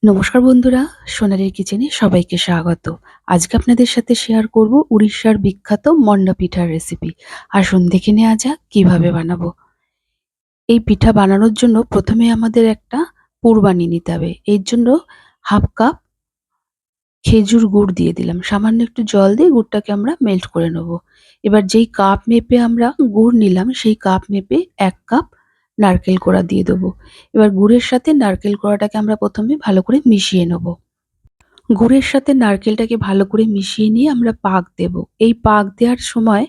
নমস্কার বন্ধুরা, সোনালীর কিচেনে সবাইকে স্বাগত। আজকে আপনাদের সাথে শেয়ার করব উড়িষ্যার বিখ্যাত মন্ডা পিঠার রেসিপি। আসুন দেখে নেওয়া যাক কিভাবে বানাবো। এই পিঠা বানানোর জন্য প্রথমে আমাদের একটা পুর বানিয়ে নিতে হবে। এর জন্য হাফ কাপ খেজুর গুড় দিয়ে দিলাম। সামান্য একটু জল দিয়ে গুড়টাকে আমরা মেল্ট করে নেব। এবার যেই কাপ মেপে আমরা গুড় নিলাম সেই কাপ মেপে ১ কাপ নারকেল কোড়া দিয়ে দেবো। এবার গুড়ের সাথে নারকেল কোড়াটাকে আমরা প্রথমে ভালো করে মিশিয়ে নেব। গুড়ের সাথে নারকেলটাকে ভালো করে মিশিয়ে নিয়ে আমরা পাক দেব। এই পাক দেওয়ার সময়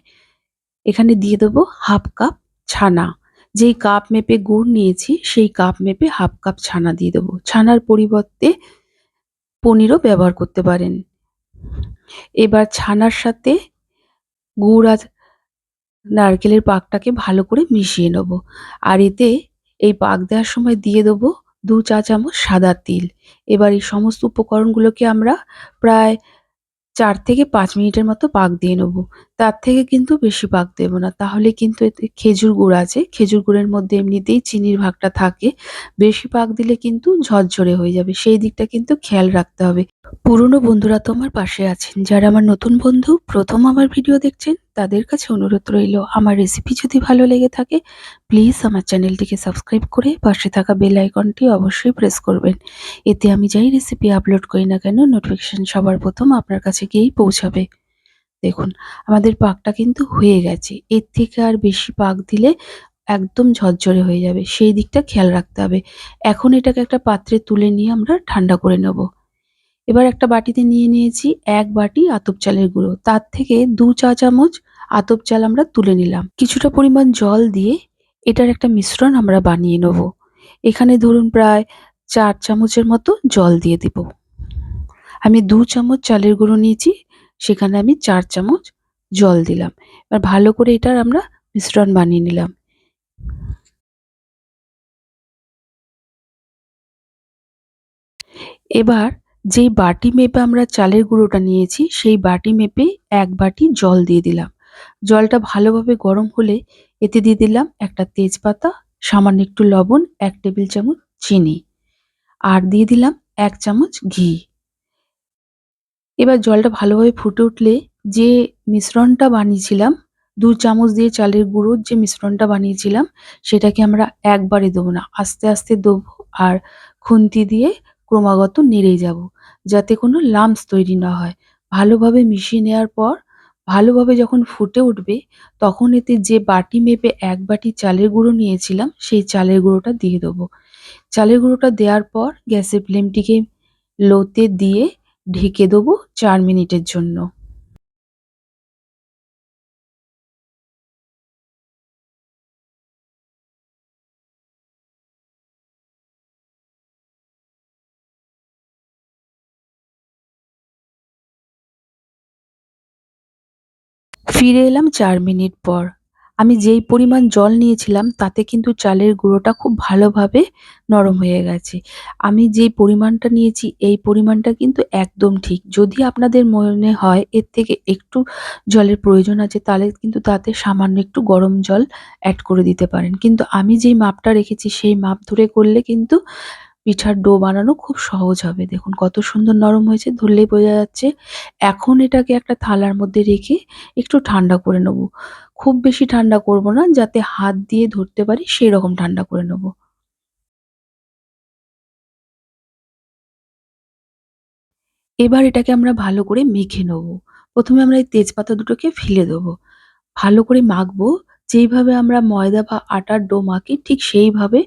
এখানে দিয়ে দেবো হাফ কাপ ছানা। যেই কাপ মেপে গুড় নিয়েছি সেই কাপ মেপে হাফ কাপ ছানা দিয়ে দেবো। ছানার পরিবর্তে পনিরও ব্যবহার করতে পারেন। এবার ছানার সাথে গুড় আর নারকেলের পাকটাকে ভালো করে মিশিয়ে নেব। আর এতে এই পাক দেওয়ার সময় দিয়ে দেবো ২ চা চামচ সাদা তিল। এবার এই সমস্ত উপকরণগুলোকে আমরা প্রায় ৪ থেকে ৫ মিনিটের মতো পাক দিয়ে নেব। তার থেকে কিন্তু বেশি পাক দেব না। তাহলে কিন্তু এতে খেজুর গুড় আছে। খেজুর গুড়ের মধ্যে এমনিতেই চিনির ভাগটা থাকে। বেশি পাক দিলে কিন্তু ঝরঝরে হয়ে যাবে। সেই দিকটা কিন্তু খেয়াল রাখতে হবে। পুরনো বন্ধুরা তো আমার পাশে আছেন। যারা আমার নতুন বন্ধু, প্রথম আমার ভিডিও দেখছেন, তাদের কাছে অনুরোধ রইল, আমার রেসিপি যদি ভালো লেগে থাকে প্লিজ আমার চ্যানেলটিকে সাবস্ক্রাইব করে পাশে থাকা বেল আইকনটি অবশ্যই প্রেস করবেন। এতে আমি যাই রেসিপি আপলোড করি না কেন নোটিফিকেশন সবার প্রথম আপনার কাছে গিয়েই পৌঁছাবে। দেখুন, আমাদের পাকটা কিন্তু হয়ে গেছে। এর থেকে আর বেশি পাক দিলে একদম ঝরঝরে হয়ে যাবে। সেই দিকটা খেয়াল রাখতে হবে। এখন এটাকে একটা পাত্রে তুলে নিয়ে আমরা ঠান্ডা করে নেব। এবার একটা বাটিতে নিয়ে নিয়েছি ১ বাটি আতপ চালের গুঁড়ো। তার থেকে ২ চা চামচ আতপ চাল আমরা তুলে নিলাম। কিছুটা পরিমাণ জল দিয়ে এটার একটা মিশ্রণ আমরা বানিয়ে নেব। এখানে ধরুন প্রায় ৪ চামচের মতো জল দিয়ে দিব। আমি ২ চামচ চালের গুঁড়ো নিয়েছি, সেখানে আমি ৪ চামচ জল দিলাম। এবার ভালো করে এটার আমরা মিশ্রণ বানিয়ে নিলাম। এবার যেই বাটি মেপে আমরা চালের গুঁড়োটা নিয়েছি সেই বাটি মেপে ১ বাটি জল দিয়ে দিলাম। জলটা ভালোভাবে গরম হলে এতে দিয়ে দিলাম একটা তেজপাতা, সামান্য একটু লবণ, ১ টেবিল চামচ চিনি আর দিয়ে দিলাম ১ চামচ ঘি। এবার জলটা ভালোভাবে ফুটে উঠলে যে মিশ্রণটা বানিয়েছিলাম, ২ চামচ দিয়ে চালের গুঁড়োর যে মিশ্রণটা বানিয়েছিলাম সেটাকে আমরা একবারে দেবো না, আস্তে আস্তে দেবো আর খুন্তি দিয়ে ক্রমাগত নেড়ে যাবো যাতে কোনো লাম্পস তৈরি না হয়। ভালোভাবে মিশিয়ে নেওয়ার পর ভালোভাবে যখন ফুটে উঠবে তখন এতে যে বাটি মেপে ১ বাটি চালের গুঁড়ো নিয়েছিলাম সেই চালের গুঁড়োটা দিয়ে দেবো। চালের গুঁড়োটা দেওয়ার পর গ্যাসের ফ্লেমটিকে লোতে দিয়ে ঢেকে দেবো ৪ মিনিটের জন্য। ফিরে এলাম ৪ মিনিট পর। আমি যেই পরিমাণ জল নিয়েছিলাম তাতে কিন্তু চালের গুঁড়োটা খুব ভালোভাবে নরম হয়ে গেছে। আমি যেই পরিমাণটা নিয়েছি এই পরিমাণটা কিন্তু একদম ঠিক। যদি আপনাদের মনে হয় এর থেকে একটু জলের প্রয়োজন আছে তাহলে কিন্তু তাতে সামান্য একটু গরম জল অ্যাড করে দিতে পারেন। কিন্তু আমি যেই মাপটা রেখেছি সেই মাপ ধরে করলে কিন্তু পিঠার ডো বানানো খুব সহজ হবে। দেখুন কত সুন্দর নরম হয়েছে, ধরলেই বোঝা যাচ্ছে। এখন এটাকে একটা থালার মধ্যে রেখে একটু ঠান্ডা করে নেব। খুব বেশি ঠান্ডা করব না, যাতে হাত দিয়ে ধরতে পারি সেরকম ঠান্ডা করে নেব। এবার এটাকে আমরা ভালো করে মেখে নেব। প্রথমে আমরা এই তেজপাতা দুটোকে ফেলে দেবো। ভালো করে মাখবো। যেইভাবে আমরা ময়দা বা আটার ডো মাখি ঠিক সেইভাবে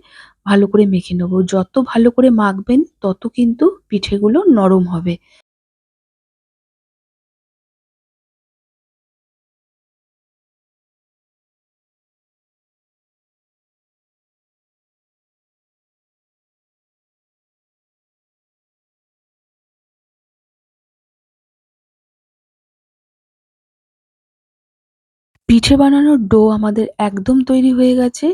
ভালো করে মেখে নেব। যত ভালো করে মাখবেন তত কিন্তু পিঠেগুলো নরম হবে। পিঠে বানানোর ডো আমাদের একদম তৈরি হয়ে গেছে।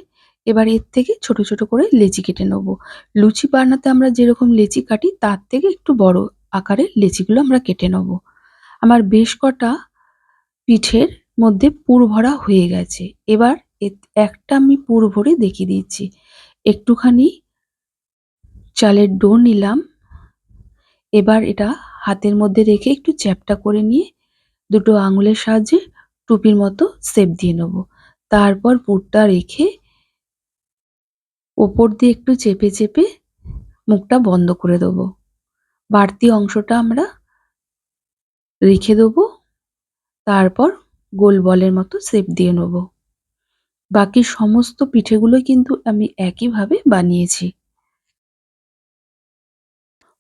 এবার এর থেকে ছোট, ছোট করে লেচি কেটে নেব। লুচি বানাতে আমরা যেরকম লেচি কাটি তার থেকে একটু বড় আকারের লেচিগুলো আমরা কেটে নেব। আমার বেশ কটা পিঠের মধ্যে পুর ভরা হয়ে গেছে। এবার একটা আমি পুর ভরে দেখিয়ে দিচ্ছি। একটুখানি চালের ডো নিলাম, এবার এটা হাতের মধ্যে রেখে একটু চ্যাপ্টা করে নিয়ে দুটো আঙুলের সাহায্যে টুপির মতো শেপ দিয়ে নেব। তারপর পুরটা রেখে ওপর দিয়ে একটু চেপে চেপে মুখটা বন্ধ করে দেবো। বাড়তি অংশটা আমরা রেখে দেবো। তারপর গোল বলের মতো শেপ দিয়ে নেব। বাকি সমস্ত পিঠেগুলো কিন্তু আমি একইভাবে বানিয়েছি।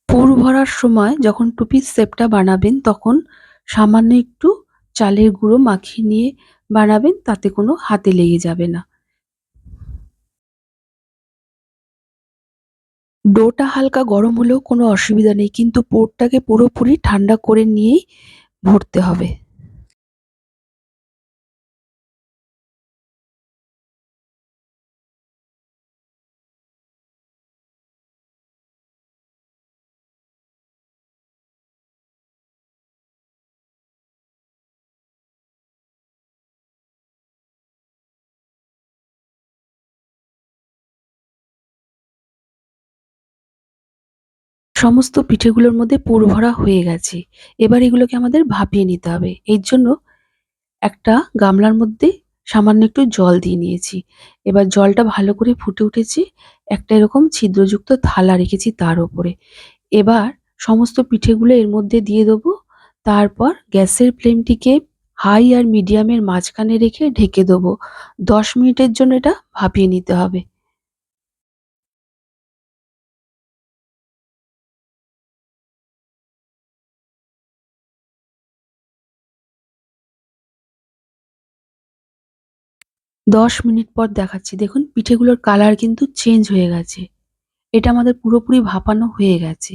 পুর ভরার সময় যখন টুপির শেপটা বানাবেন তখন সামান্য একটু চালের গুঁড়ো মাখিয়ে নিয়ে বানাবেন, তাতে কোনো হাতে লেগে যাবে না। ডোটা হালকা গরম হলেও কোনো অসুবিধা নেই, কিন্তু পুরটাকে পুরোপুরি ঠান্ডা করে নিয়েই ভরতে হবে। সমস্ত পিঠেগুলোর মধ্যে পুর ভরা হয়ে গেছে। এবার এগুলোকে আমাদের ভাপিয়ে নিতে হবে। এর জন্য একটা গামলার মধ্যে সামান্য একটু জল দিয়ে নিয়েছি। এবার জলটা ভালো করে ফুটে উঠেছে। একটা এরকম ছিদ্রযুক্ত থালা রেখেছি তার উপরে। এবার সমস্ত পিঠেগুলো এর মধ্যে দিয়ে দেবো। তারপর গ্যাসের ফ্লেমটিকে হাই আর মিডিয়ামের মাঝখানে রেখে ঢেকে দেবো। 10 মিনিটের জন্য এটা ভাপিয়ে নিতে হবে। 10 মিনিট পর দেখাচ্ছি। দেখুন পিঠেগুলোর কালার কিন্তু চেঞ্জ হয়ে গেছে। এটা আমাদের পুরোপুরি ভাপানো হয়ে গেছে।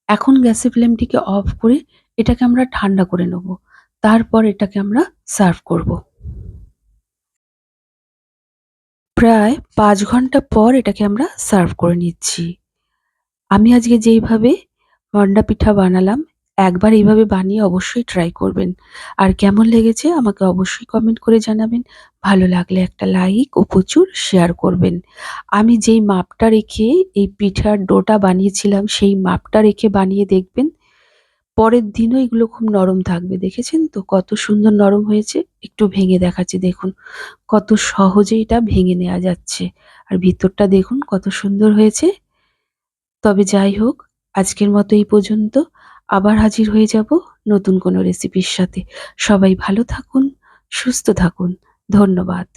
এখন গ্যাসের ফ্লেমটিকে অফ করে এটাকে আমরা ঠান্ডা করে নেব। তারপর এটাকে আমরা সার্ভ করব। প্রায় ৫ ঘন্টা পর এটাকে আমরা সার্ভ করে নিচ্ছি। আমি আজকে যেইভাবে মন্ডা পিঠা বানালাম, একবার এইভাবে বানিয়ে অবশ্যই ট্রাই করবেন। আর কেমন লেগেছে আমাকে অবশ্যই কমেন্ট করে জানাবেন। ভালো লাগলে একটা লাইক ও প্রচুর শেয়ার করবেন। আমি যেই মাপটা রেখে এই পিঠার ডোটা বানিয়েছিলাম সেই মাপটা রেখে বানিয়ে দেখবেন। পরের দিনও এগুলো খুব নরম থাকবে। দেখেছেন তো কত সুন্দর নরম হয়েছে? একটু ভেঙে দেখাচ্ছি দেখুন। কত সহজে এটা ভেঙে নেওয়া যাচ্ছে। আর ভিতরটা দেখুন কত সুন্দর হয়েছে। তবে যাই হোক, আজকের মতো এই পর্যন্ত। আবার হাজির হয়ে যাব নতুন কোনো রেসিপির সাথে। সবাই ভালো থাকুন, সুস্থ থাকুন। ধন্যবাদ।